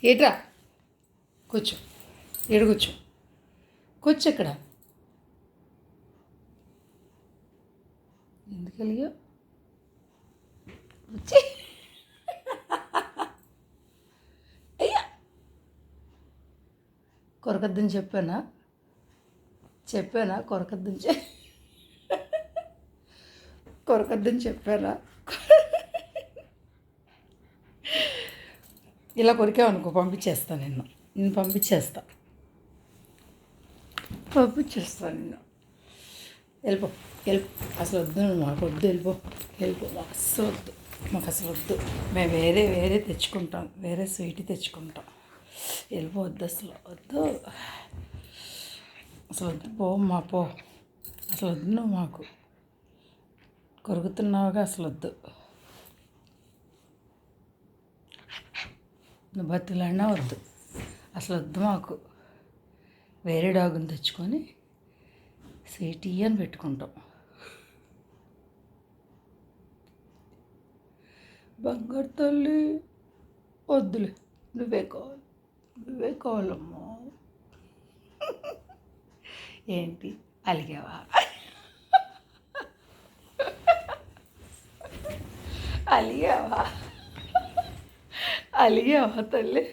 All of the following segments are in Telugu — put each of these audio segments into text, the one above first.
ఏట్రా కూర్చో, ఏడు కూర్చో, కూర్చో ఇక్కడ. ఎందుకు కలిగా వచ్చి అయ్యా కొరకద్దని చెప్పానా కొరకద్దని కొరకద్దని చెప్పానా? ఇలా కొరికావనుకో పంపించేస్తాను నేను పంపించేస్తా నిన్ను. వెళ్ళిపో అసలు వద్దు, మాకు వద్దు, వెళ్ళిపో మాకు అసలు వద్దు. మేము వేరే తెచ్చుకుంటాం, వేరే స్వీట్ తెచ్చుకుంటాం. వెళ్ళిపోవద్దు, అసలు వద్దు, పో అసలు వద్దు. నువ్వు మాకు కొరుకుతున్నావుగా, అసలు వద్దు. నువ్వు బతులాడినా వద్దు, అసలు వద్దు మాకు. వేరే డాగుని తెచ్చుకొని స్వీట్ అని పెట్టుకుంటాం. బంగారు తల్లి వద్దులే, నువ్వే కావాలమ్మా. ఏంటి అలిగావా? అలిగావా తల్లి?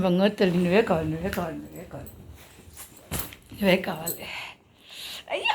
బంగారు తల్లి నువ్వే కావాలి. అయ్యా.